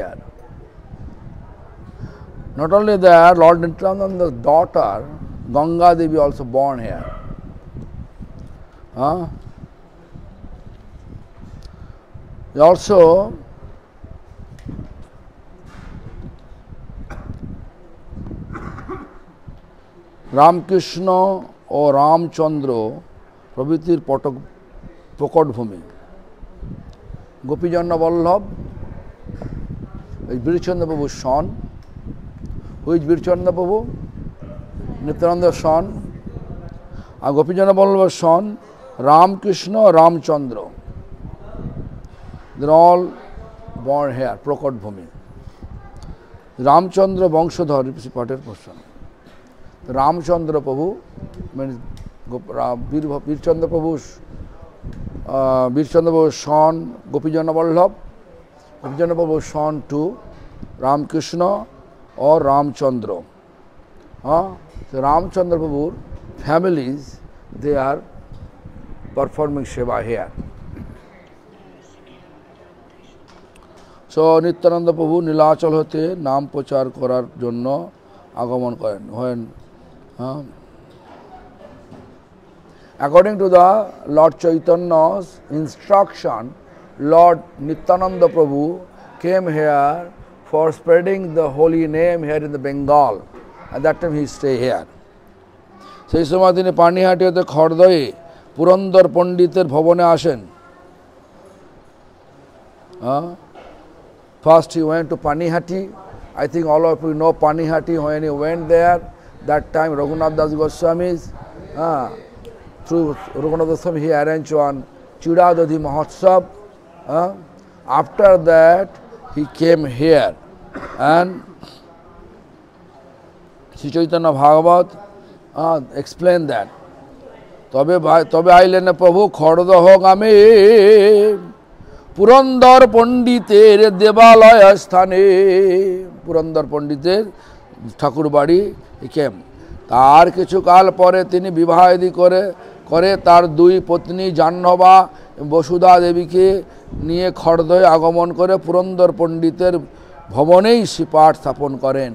here. Not only that, Lord Nityananda's daughter, Ganga Devi, also born here. Also, Ramakrishna ও রামচন্দ্র প্রভৃতির প্রকটভূমি। Gopichandra Vallabh is Birchandra Prabhu's son. Who is Birchandra Prabhu? Nityananda's son. And Gopichandra Vallabha's son, Ramkrishna, Ramchandra. They are all born here, Prokot Bhumi. Ramchandra Bangshadhar is part of person. Ramchandra Prabhu means Birchandra Prabhu's son, Gopichandra Vallabh. Gopichandra Prabhu's son to Ramkrishna or Ramchandra. So Ramchandra Prabhu families, they are performing Seva here. So Nityananda Prabhu Nilachal হতে নাম প্রচার করার জন্য আগমন করেন। According to the Lord Chaitanya's instruction, Lord Nityananda Prabhu came here for spreading the holy name here in the Bengal. At that time he stay here. সেই সময় তিনি পানিহাটি হতে খড়দহে পুরন্দর পণ্ডিতের ভবনে আসেন। First he went to Panihati. I think all of you know Panihati. When he went there, that time Raghunath Das Goswami, through Raghunath Das Goswami he arranged one Chidadadhi Mahotsav. After that he came here and Sri Chaitanya Bhagavat explained that. তবে আইলেন প্রভু খড়দহগামে পুরন্দর পণ্ডিতের দেবালয় স্থানে। পুরন্দর পণ্ডিতের ঠাকুর বাড়ি কেম। তার কিছুকাল পরে তিনি বিবাহাদি করে তার দুই পত্নী জাহ্নবা বসুধা দেবীকে নিয়ে খড়দহে আগমন করে পুরন্দর পণ্ডিতের ভবনেই শ্রীপাঠ স্থাপন করেন।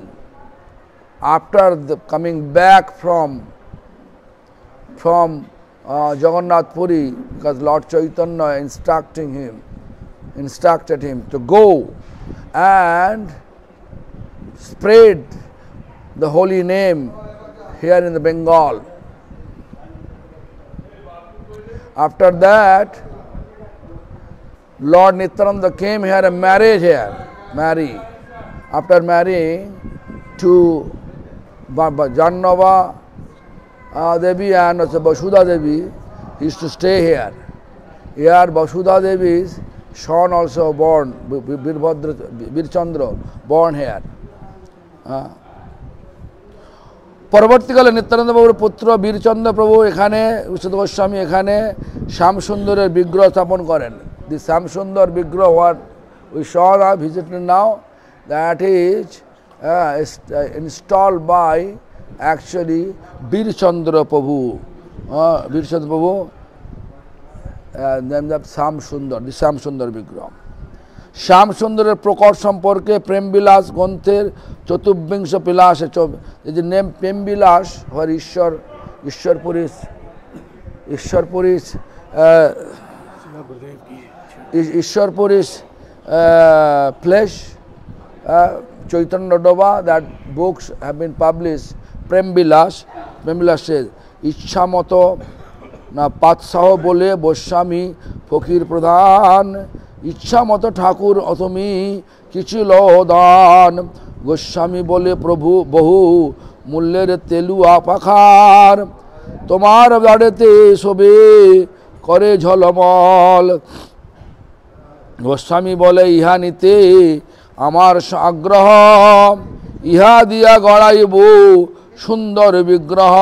After coming back from Jagannath Puri, because Lord Chaitanya instructed him to go and spread the holy name here in the Bengal. After that, Lord Nityananda came here and marry. After marrying to Jannava Devi and Vasudha Devi, he used to stay here. Here Vasudha Devi's son also born, Birchandra, born here. পরবর্তীকালে নিত্যানন্দ প্রভুর পুত্র বীরচন্দ্র প্রভু এখানে বিশুদ্ধ গোস্বামী এখানে শ্যামসুন্দরের বিগ্রহ স্থাপন করেন। The Samsundar Vigraha what we saw now, visited now, that is installed by actually Birchandra Prabhu. Birchandra Prabhu named up Samsundar, the Samsundar Vigraha. শ্যামসুন্দরের প্রকট সম্পর্কে প্রেমবিলাস গ্রন্থের চতুর্বিংশ বিলাস, এই যে name প্রেমবিলাস Har ঈশ্বরপুরীস flesh, Chaitanya Dova, that books have been published. Prembilas says, ইচ্ছা মতো না পাৎসাহ বলে বৈস্বামী ফকির প্রধান, ইচ্ছা মতো ঠাকুর অতমি কিছু লদান, গোস্বামী বলে প্রভু বহু মূল্যের তেলুয়া পাখার, তোমার বাড়িতে শোবে করে ঝলমল, গোস্বামী বলে ইহা নিতে আমার আগ্রহ, ইহা দিয়া গড়াইব সুন্দর বিগ্রহ,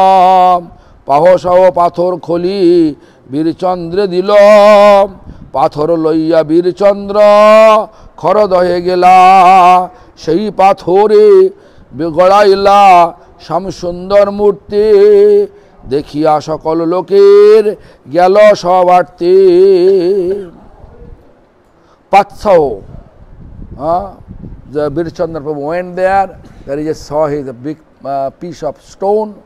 পাহসহ পাথর খলি বীরচন্দ্রে দিল, পাথর লইয়া বীরচন্দ্র খরদহে গেলা, সেই পাথরে গড়াইলা শ্যামসুন্দর মূর্তি, দেখিয়া সকল লোকের গেল সবার্তে। পাৎসাহ the Birchandra Prabhu went there. There he just saw a big piece of stone.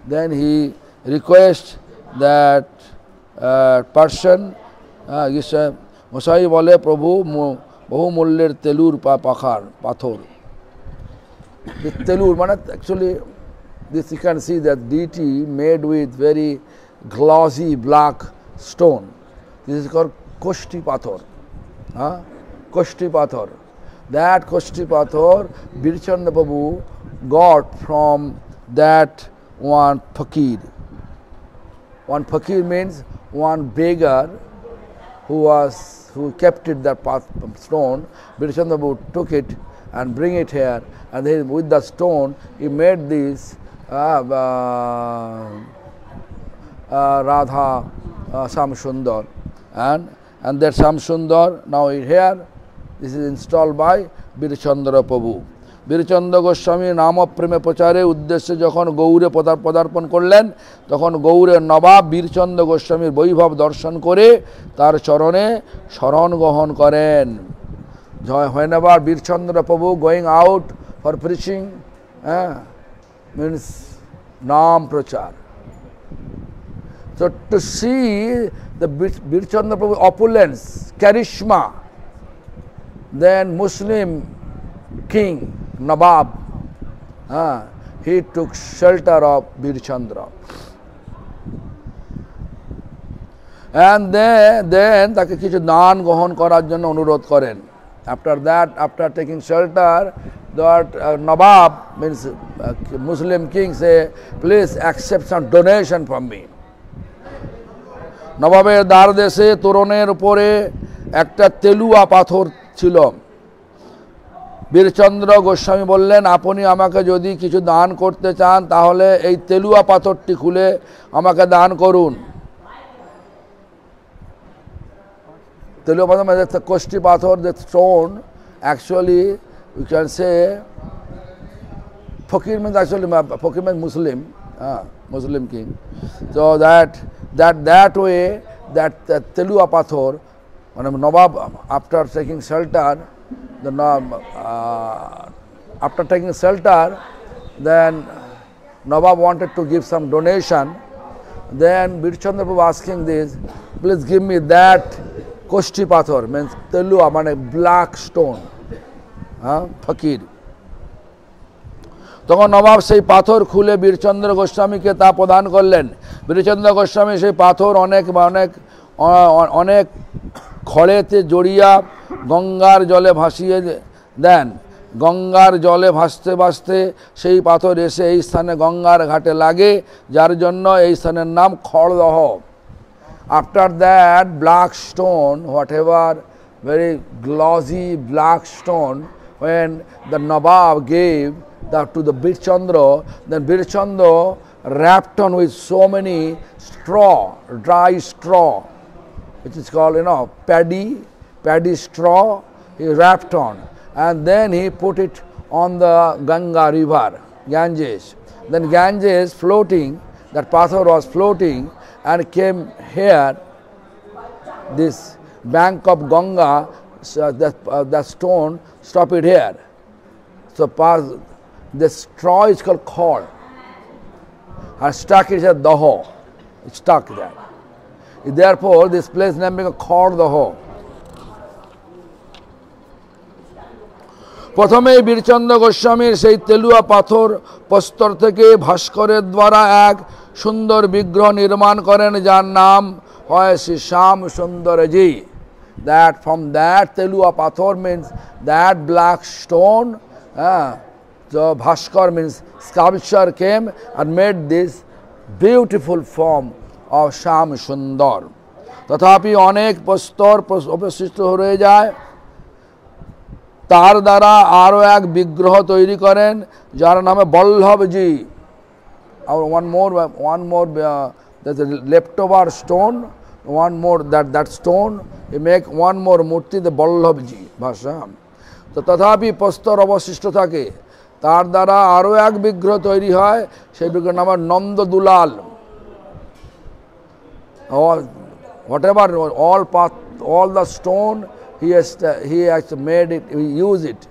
Then he requests that person, Mosai bole Prabhu Bahu Muller Telur Pathor. The Telur, actually, this you can see that deity made with very glossy black stone. This is called Koshti Pathor. Koshti Pathor. That Koshti Pathor, Birchandra Prabhu got from that one fakir. One fakir means one beggar who kept it, that stone. Birchandra Prabhu took it and bring it here, and then with the stone he made this Radha Sam Sundar, and that Sam Sundar now here, this is installed by Birchandra Prabhu. Birchandra Goswami নামপ্রেমে প্রচারে উদ্দেশ্যে যখন গৌড়ে পদার্পণ করলেন, তখন গৌড়ের নবাব বীরচন্দ্র গোস্বামীর বৈভব দর্শন করে তার চরণে শরণ গ্রহণ করেন। Whenever Birchandra Prabhu going out for preaching, means Nam Prachar. So to see the Birchandra Prabhu opulence, charisma, then Muslim king, Nawab, he took shelter of Birchandra. And then তাকে কিছু দান গ্রহণ করার জন্য অনুরোধ করেন। After that, after taking shelter, that Nawab, means Muslim king, say, please accept some donation from me. নবাবের দ্বার দেশে তোরণের উপরে একটা তেলুয়া পাথর ছিল। বীরচন্দ্র গোস্বামী বললেন, আপনি আমাকে যদি কিছু দান করতে চান তাহলে এই তেলুয়া পাথরটি খুলে আমাকে দান করুন। তেলুয়া পাথর মানে কোষ্ঠী পাথর, the stone, actually you can say fakir means actually fakir means Muslim king. So that way, that Telua Pathor, when Nawab, after taking shelter, after taking shelter, then Nawab wanted to give some donation. Then Birchandra Prabhu asking this, please give me that Koshti Pathor, means Telua, means black stone, fakir. তখন নবাব সেই পাথর খুলে বীরচন্দ্র গোস্বামীকে তা প্রদান করলেন। বীরচন্দ্র গোস্বামী সেই পাথর অনেক খড়েতে জড়িয়া গঙ্গার জলে ভাসিয়ে দেন। গঙ্গার জলে ভাসতে ভাসতে সেই পাথর এসে এই স্থানে গঙ্গার ঘাটে লাগে, যার জন্য এই স্থানের নাম Khardah. After that black stone, what ever very glossy black stone, when the Nawab gave that to the Birchandra, then Birchandra wrapped on with so many straw, dry straw, which is called, paddy straw, he wrapped on, and then he put it on the Ganga river, Ganges. Then Ganges floating, that pathor was floating and came here, this bank of Ganga, that stone, stop it here. So the straw is called khor, and stuck it at Daho. It's stuck there. Therefore, this place name became Khor Daho. প্রথমেই বীরচন্দ্র গোস্বামীর সেই তেলুয়া পাথর প্রস্তর থেকে ভাস্করের দ্বারা এক সুন্দর বিগ্রহ নির্মাণ করেন, যার নাম হয় শ্রী শ্যাম সুন্দরজি। That from that Telua Pathor means that black stone, so Bhaskar means sculpture came and made this beautiful form of Sham Sundar. তথাপি অনেক প্রস্তর অবশিষ্ট হয়ে যায়। তার দ্বারা আরও এক বিগ্রহ তৈরি করেন, যার নামে বল্লভজি। আর one more there's a leftover stone, one more that stone, he make one more murti, the Ballabji ভাষা। তো তথাপি প্রস্তর অবশিষ্ট থাকে, তার দ্বারা আরও এক বিগ্রহ তৈরি হয়, সেই বিগ্রহের নাম নন্দ দুলাল। Whatever, all the stone he has made it, he used it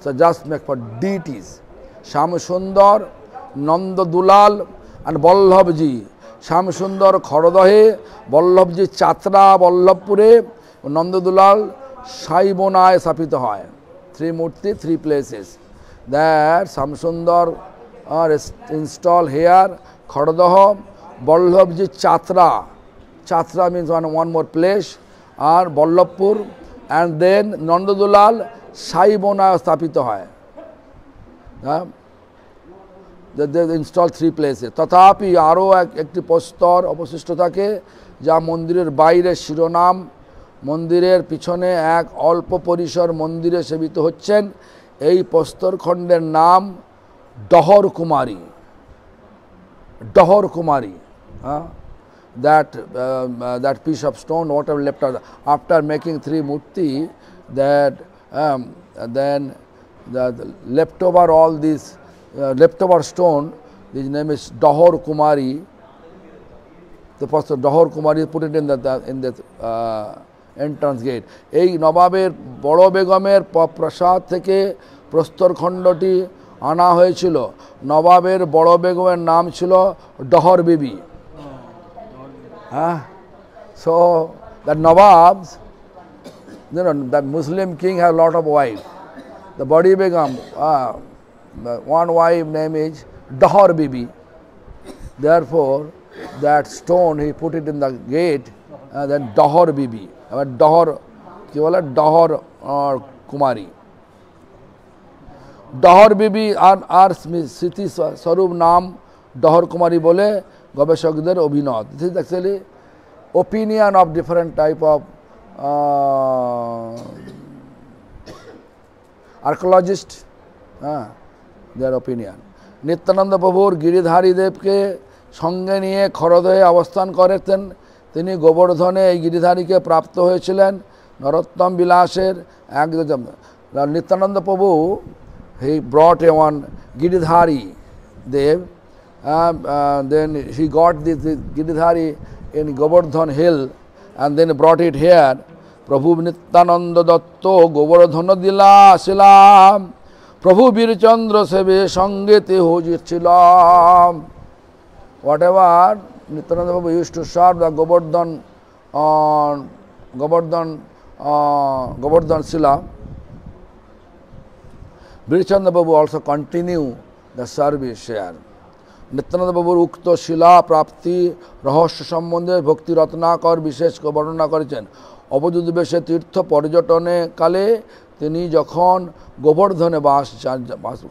So just make for deities. Shyam-sundar, Nanda-Dulal and Vallabhji. Shyam-sundar Khorodahe, Vallabhji Chatra, Vallabhpure, Nanda-Dulal Saibonaya Sapita Hoy. 3 murti, 3 places. That Shyam-sundar are installed here, Khorodaha, Vallabhji Chatra. Chatra means one more place, and Vallabhpur, and then Nanda-Dulal Saibonaya Sapita Hoy. They install 3 places. তথাপি আরও একটি প্রস্তর অবশিষ্ট থাকে যা মন্দিরের বাইরে শিরোনাম মন্দিরের পিছনে এক অল্প পরিসর মন্দিরে সেবিত হচ্ছেন এই প্রস্তরখণ্ডের নাম ডহর কুমারী ডহর কুমারী that piece of stone whatever left after making 3 murti that then the leftover all these leftover stone, his name is Dahor Kumari. The pastor Dahor Kumari put it in the entrance gate. এই নবাবের বড় বেগমের প্রাসাদ থেকে প্রস্তরখণ্ডটি আনা হয়েছিল। নবাবের বড় বেগমের নাম ছিল ডহর বিবি। So that Nawabs, that Muslim king have a lot of wives. The body begum, one wife name is Dahor Bibi. Therefore, that stone he put it in the gate, then Dahor Bibi. Dahor, কি বলে Dahor Kumari. Dahor Bibi আর স্মৃতি স্বরূপ নাম Dahor Kumari বলে গবেষকদের অভিমত. This is actually opinion of different type of archaeologists. Their opinion. Nityananda প্রভুর গিরিধারী দেবকে সঙ্গে নিয়ে খরদহে অবস্থান করেছেন। তিনি গোবর্ধনে এই গিরিধারীকে প্রাপ্ত হয়েছিলেন নরোত্তম বিলাসের এক নিত্যানন্দ প্রভু he brought a one Giridhari Dev then he got this Giridhari in Govardhan hill and then brought it here. প্রভু নিত্যানন্দ দত্ত গোবর্ধন দিলা আসিলাম প্রভু বীরচন্দ্র সেবে সঙ্গেতে হয়েছিলাম. Whatever Nityananda Prabhu used to serve the Govardhan Sila, Birchandra Prabhu also continue the service here. Nityananda Prabhu উক্ত শিলা প্রাপ্তি রহস্য সম্বন্ধে ভক্তি রত্নাকর বিশেষ বর্ণনা করেছেন। অবধূত বেশে তীর্থ পর্যটনে কালে তিনি যখন গোবর্ধনে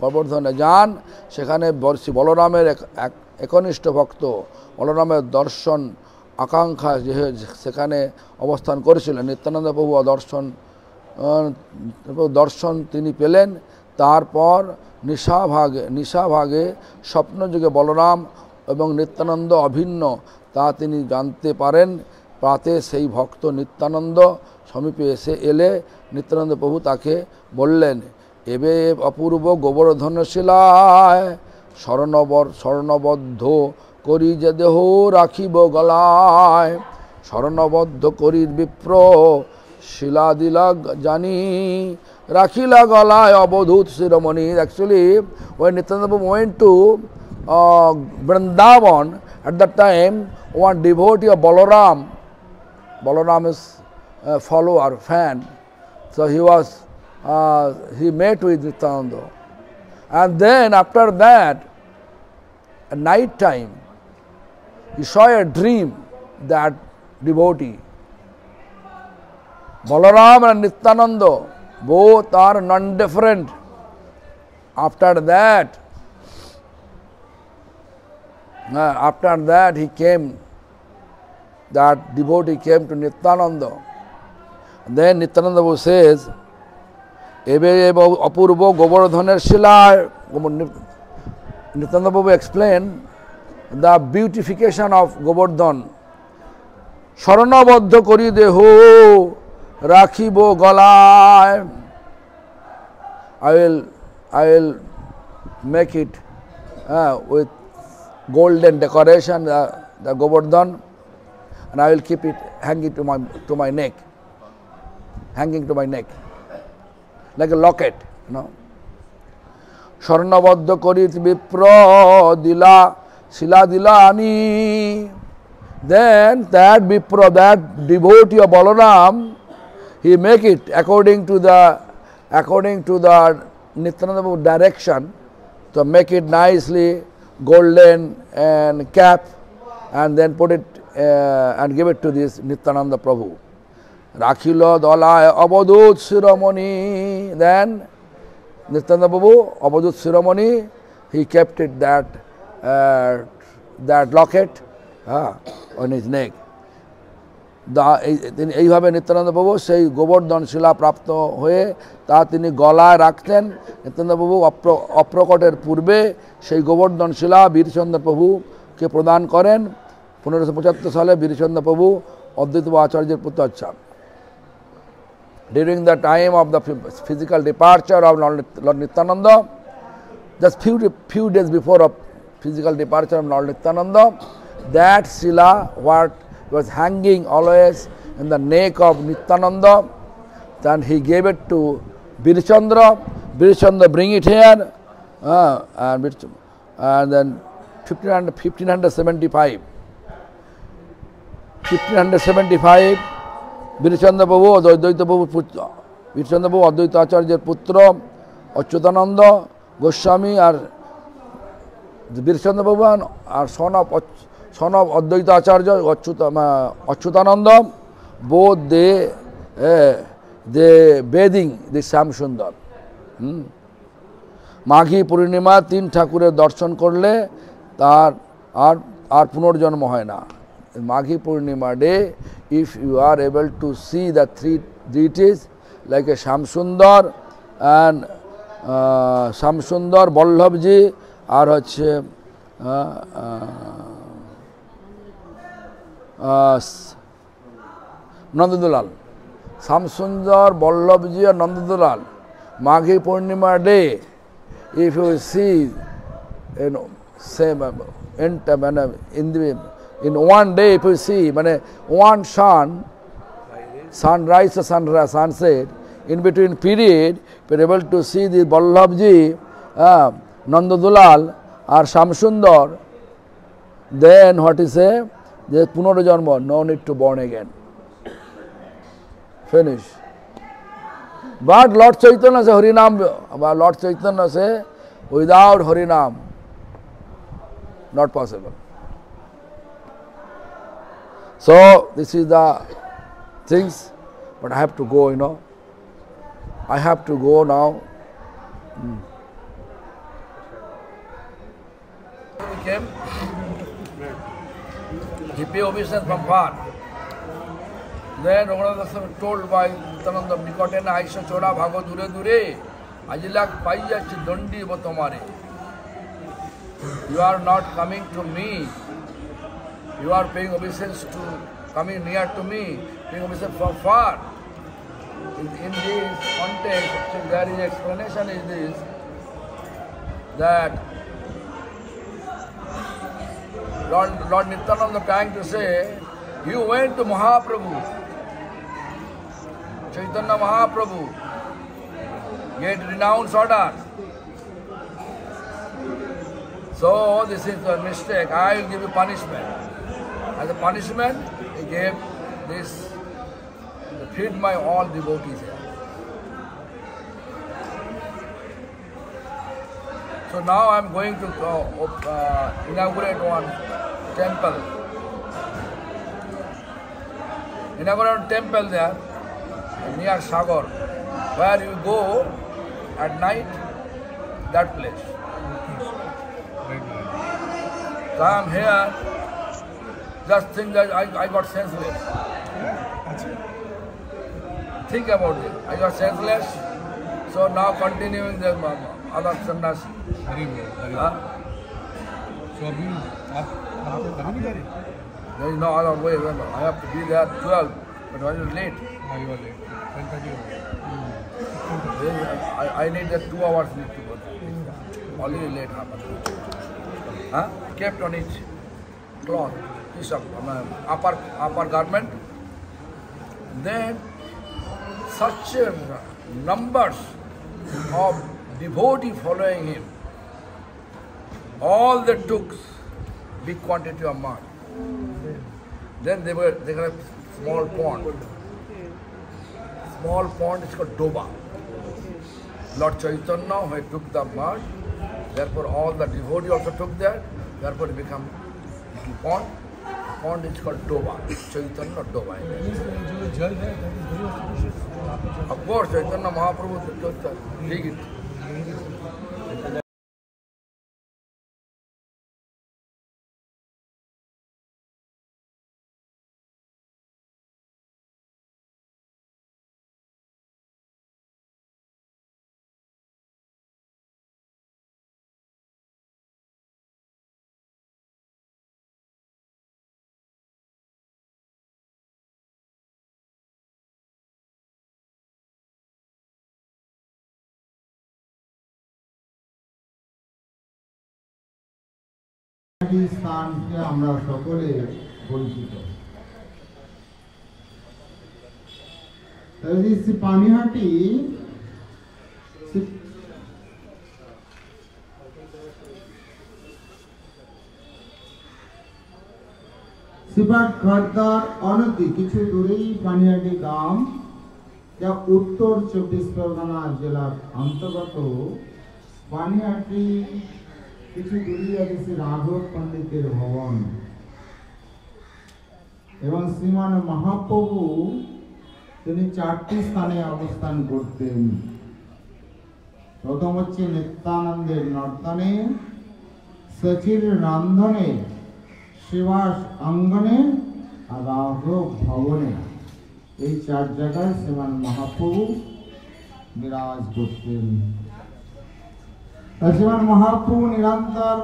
গোবর্ধনে যান সেখানে শ্রী বলরামের এক একনিষ্ঠ ভক্ত বলরামের দর্শন আকাঙ্ক্ষা সেখানে অবস্থান করেছিলেন। নিত্যানন্দ প্রভু দর্শন তিনি পেলেন। তারপর নিশাভাগে স্বপ্নযুগে বলরাম এবং নিত্যানন্দ অভিন্ন তা তিনি জানতে পারেন। প্রাতে সেই ভক্ত নিত্যানন্দ সমীপে এলে নিত্যানন্দ প্রভু তাকে বললেন, এবে অপূর্ব গোবর্ধন শিলায় স্বর্ণবদ্ধ করি যে দেহ রাখিব গলায়, স্বর্ণবদ্ধ করির বিপ্র শিলা দিলা জানি রাখিলা গলায় অবধূত শিরোমণি. Actually, when Nityananda Prabhu went to Vrindavan, at that time one devotee of Balaram is follower, fan. So he met with Nityananda. And then after that, at night time, he saw a dream that devotee. Balaram and Nityananda, both are non-different. After that he came, that devotee came to Nityananda. Then Nityananda says, ebe apurbo Govardhaner Shila. Nityananda Prabhu explained the beautification of Govardhan. Sharanabadha kori deho rakhibo galay. I will make it with golden decoration, the Govardhan, and I will keep it hanging to my neck, like a locket, স্বর্ণবদ্ধ করিত বিপ্র দিলা শিলা দিলা আনি। Then that Vipra, that devotee of Balaram, he make it according to the Nityananda Prabhu direction, to make it nicely golden and cap, and then put it and give it to this Nityananda Prabhu. Rakhilo Dalaya Abadut Siramani. Then Nityananda Prabhu, Abadut Siramani, he kept it that locket on his neck. এইভাবে নিত্যানন্দ প্রভু সেই গোবর্ধন শিলা প্রাপ্ত হয়ে তা তিনি গলায় রাখতেন। নিত্যানন্দ প্রভু অপ্রকটের পূর্বে সেই গোবর্ধন শিলা বীরচন্দ্র প্রভুকে প্রদান করেন। 1575 সালে বীরচন্দ্র প্রভু অদ্বৈত আচার্যের পুত্র। আচ্ছা, during the time of the physical departure of Lord Nityananda, just few days before of physical departure of Lord Nityananda, that Sila what was hanging always in the neck of Nityananda, then he gave it to Birchandra. Birchandra bring it here, and then 1575 Birchandra Prabhu, Advaita Prabhu, Birchandra Prabhu Advaita Acharya's putra Achyutananda Goswami are Birchandra Prabhu are son of Advaita Acharya Achyutananda. Both they bathing the Shyamsundar. মাঘী পূর্ণিমা 3 ঠাকুরের দর্শন করলে তার আর পুনর্জন্ম হয় না। মাঘী পূর্ণিমা day, if you are able to see the 3 deities like a Shyamsundar and Shyamsundar, Vallabhji আর হচ্ছে Nandadulal, Shyamsundar, Vallabhji and Nandadulal. Maghi Purnima day, if you see same in one day, if you see one sunrise or sunset, in between period, if you are able to see the Vallabhji, Nandadulal or Shyamsundar, then what is say? There is Punarjanma, no need to born again. Finish. But Lord Chaitanya say Harinam, Lord Chaitanya say without Harinam, not possible. So this is the things, but I have to go, I have to go now. He came, he paid obeisance from far. Then Raghunath Das told by Nityananda, Nikote na aisha choda bhago dure dure, ajilak pai jachi dondi bo tomare. You are not coming to me. You are paying obeisance to coming near to me, paying obeisance from far. In this context, there is explanation is this, that Lord Nityananda trying to say, you went to Mahaprabhu, Chaitanya Mahaprabhu, get renounced order. So this is a mistake. I will give you punishment. As a punishment, he gave this, feed my all devotees here. So now I am going to inaugurate one temple. Inaugurate a temple there near Sagar, where you go at night, that place. So I am here, just think that I got senseless. Think about it. I got senseless, so now continuing the other sannyasi. So there is no other way. I have to be there at 12, but when it's late. you are late. 10:30. I need that 2 hours need to go. Already late happened. Kept on each cloth, piece of upper garment. Then such numbers of devotee following him, all they took big quantity of mud. Then they got a small pond. Small pond is called Doba. Lord Chaitanya, who took the mud, therefore all the devotees also took that, therefore it became little pond. Pond is called Doba. Chaitanya Doba. Of course, Chaitanya Mahaprabhu dig it. স্থানকে আমরা সকলে পরিচিত। পানিহাটি সিপাট খর্দার অনতি কিছু দূরেই পানিহাটি গ্রাম, যা উত্তর 24 পরগনা জেলার অন্তর্গত। পানিহাটি কিছু দূরে আছে শ্রী রাঘব পণ্ডিতের ভবন, এবং শ্রীমান মহাপ্রভু তিনি 4টি স্থানে অবস্থান করতেন। প্রথম হচ্ছে নিত্যানন্দের নর্তনে, সচির রন্ধনে, শিবাস অঙ্গনে আর রাঘব ভবনে। এই 4 জায়গায় শ্রীমান মহাপ্রভু বিরাজ করতেন। শ্রীমান মহাপ্রভু নিরন্তর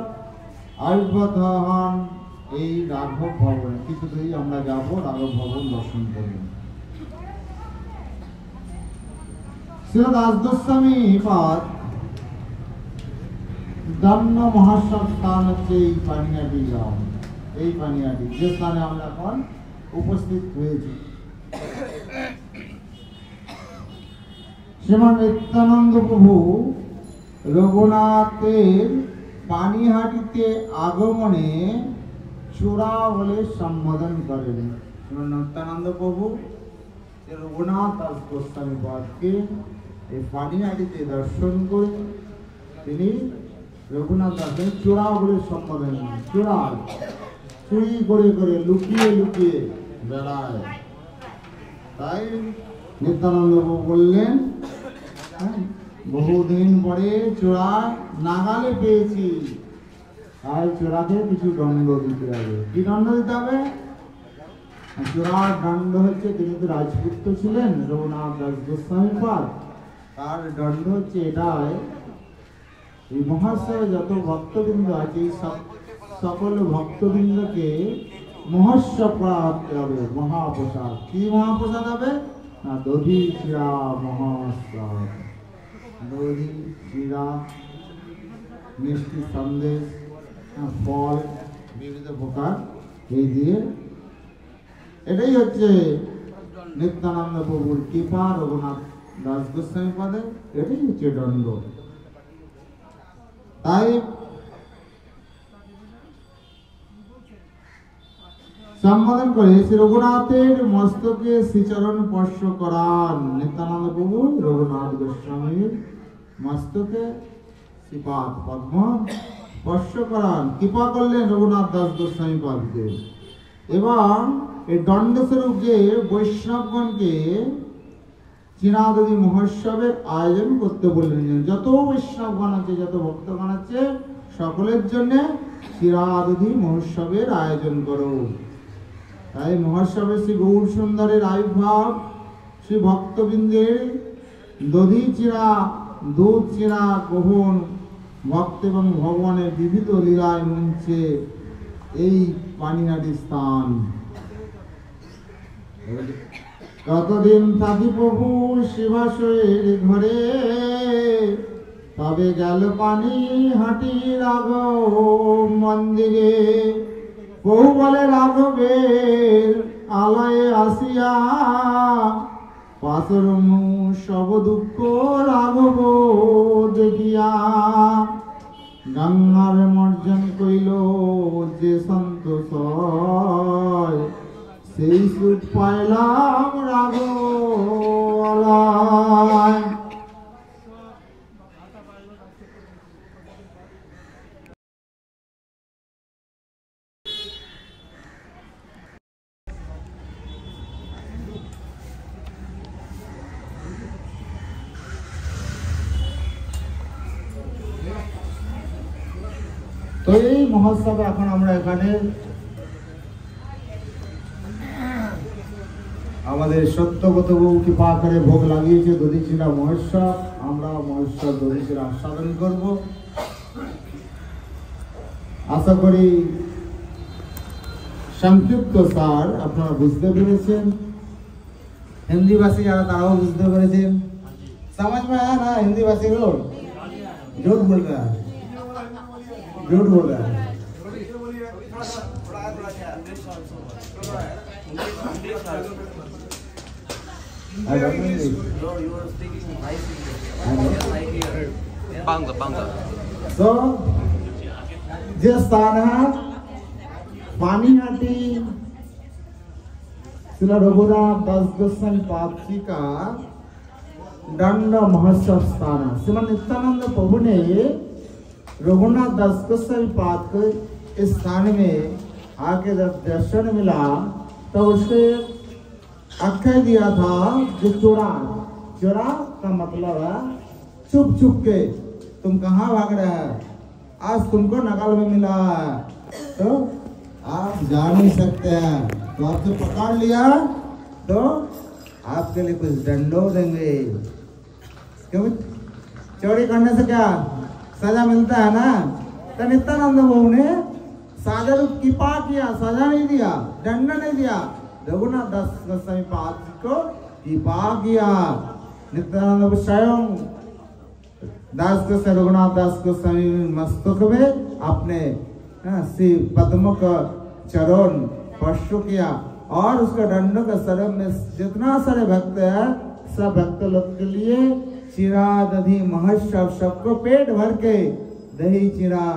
আবির্ভূত হন এই রাঘব ভবনে। কিছুতেই আমরা যাব রাঘব ভবন দর্শন করব। শ্রী দাস গোস্বামী পাদ দম্ন মহাসব স্থান হচ্ছে এই পানিহাটি গ্রাম। এই পানিহাটি যে স্থানে আমরা এখন উপস্থিত হয়েছি। শ্রীমান নিত্যানন্দ প্রভু রঘুনাথের পানিহাটিতে আগমনে চূড়া বলে সম্বোধন করেন। নিত্যানন্দ প্রভু রঘুনাথ দাস গোস্বামী পাদকে এই পানিহাটিতে দর্শন করে তিনি রঘুনাথ দাসের চূড়া বলে সম্বোধন করেন। চূড়া চুরি করে করে লুকিয়ে লুকিয়ে বেড়ায়, তাই নিত্যানন্দ প্রভু বললেন, বহুদিন পরে চূড়া নাগালে পেয়েছি, তাই চূড়াকে কিছু দণ্ড দিতে হবে। কি দণ্ড দিতে হবে? চূড়ার দণ্ড হচ্ছে, তিনি তো রাজপুত্র ছিলেন রঘুনাথ দাস গোস্বামী পাদ, তার দণ্ড হচ্ছে এটাই, এই মহাশয় যত ভক্তবৃন্দ আছে এই সকল ভক্তবৃন্দকে মহোৎসব করাতে হবে। মহাপ্রসাদ, কি মহাপ্রসাদ হবে না? দধি চিরা মহোৎসব। দধি চিরা, মিষ্টি সন্দেশ, ফল, বিবিধ প্রকার এই দিয়ে, এটাই হচ্ছে নিত্যানন্দ প্রভুর কৃপা রঘুনাথ দাস গোস্বামী পাদে, এটাই হচ্ছে দণ্ড। তাই সম্বোধন করে শ্রী রঘুনাথের মস্তকে শ্রীচরণ স্পর্শ করান। নিত্যানন্দ প্রভু রঘুনাথ গোস্বামীর মস্তকে শ্রীপাদ পদ্ম স্পর্শ করান, কৃপা করলেন রঘুনাথ দাস গোস্বামী পাদকে। এবং এই দণ্ডস্বরূপ যে বৈষ্ণবগণকে চিরাদধি মহোৎসবের আয়োজন করতে বললেন। যত বৈষ্ণবগণ আছে, যত ভক্তগণ আছে, সকলের জন্য চিরাদধি মহোৎসবের আয়োজন করো। তাই মহোৎসবে শ্রী গৌর সুন্দরের আবির্ভাব, শ্রী ভক্তবৃন্দের দধি চিরা, দুধ চিরা গ্রহণ, ভক্ত এবং ভগবানের বিবিধ লীলায় মঞ্চে এই পানিহাটি স্থান। কতদিন থাকি প্রভু শিবাশয়ের ঘরে, তবে গেল পানিহাটি রাঘব মন্দিরে। বহু বলে রাঘবের আলয়ে আসিয়া, পাশরমু সব দুঃখ রাঘব দেখিয়া গঙ্গার মর্জন কইল যে সন্তোষ সেই সুখ পাইলাম রাঘব। তো এই মহোৎসবে এখন আমরা এখানে আমাদের সত্যগত বহু কৃপা করে ভোগ লাগিয়েছে দধিচিড়া মহোৎসব। আমরা মহোৎসব দধিচিড়া আস্বাদন করব। আশা করি সংক্ষিপ্ত সার আপনারা বুঝতে পেরেছেন। हिंदी भाषी যারা তারাও বুঝতে পেরেছেন। समझ में आया ना हिंदी भाषी लोग? झूठ बोल रहा है, झूठ बोल रहा है। So, जिस स्थान है पानीहाटी श्री रघुनाथ दास गोस्वामी पादजी का दंड महोत्सव स्थान है। श्रीमद नित्यानंद प्रभु ने रघुनाथ दास गोस्वामी पाद को इस स्थान में आके जब दर्शन मिला तो उसके आख्या दिया था जो चोरा, चोरा का मतलब है चुप चुप के तुम कहाँ भाग रहे हैं, आज तुमको नकल में मिला है तो आप जा नहीं सकते हैं, तो आपसे पकड़ लिया तो आपके लिए कुछ दंडो देंगे। क्यों? चोरी करने से क्या सजा मिलता है ना। तो नित्यानंद प्रभु ने साजा रूप कृपा किया, सजा नहीं दिया, दंड नहीं दिया। रघुनाथ दास गोस्वामी पाद को कृपा किया। नित्यानंद स्वयं दास गोस्वामी रघुनाथ दास गोस्वामी मस्तक में अपने श्री पद्म का चरण स्पर्श किया और उसका दंड का शरण में जितना सारे भक्त है सब भक्त लोग के लिए चिरा दही महोत्सव सबको पेट भर के दही चिरा,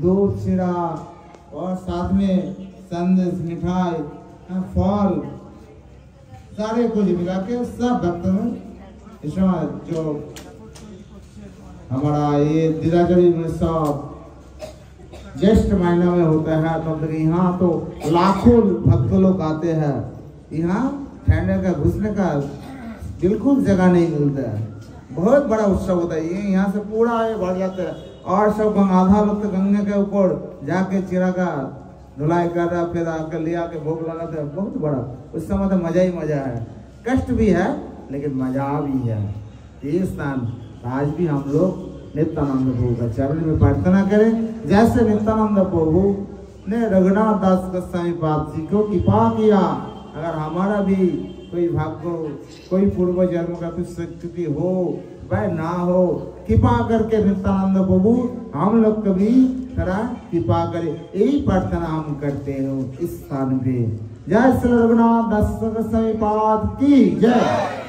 दूध चिरा और साथ में संदेश मिठाई फल सारे कुछ मिला के सब भक्त में इसमें जो हमारा ये दिलाचरी में सब ज्येष्ठ महीना में होता है तब तक यहाँ तो लाखों भक्त लोग आते हैं। यहाँ ठहरने का घुसने का बिल्कुल जगह नहीं मिलता है। बहुत बड़ा उत्सव होता है ये, यहाँ से पूरा ये बढ़ जाता है और सब आधा लोग तो गंगा के ऊपर जाके चिरा का धुलाई कर रहा फिर आकर ले आके भोग लगाते हैं। बहुत बड़ा उस समय तो मजा ही मजा है, कष्ट भी है लेकिन मजा भी है। ये स्थान आज भी हम लोग नित्यानंद प्रभु का चरण में प्रार्थना करें जैसे नित्यानंद प्रभु ने रघुनाथ दास गोस्वामी पाद जी को कृपा किया। अगर हमारा भी कोई भाग्य कोई पूर्व जन्म का कुछ स्थिति हो वह ना हो, कृपा करके नित्यानंद प्रभु हम लोग कभी तरह कृपा करे, यही प्रार्थना हम करते हो इस स्थान पे। जय श्री रघुनाथ दास गोस्वामी पाद की जय।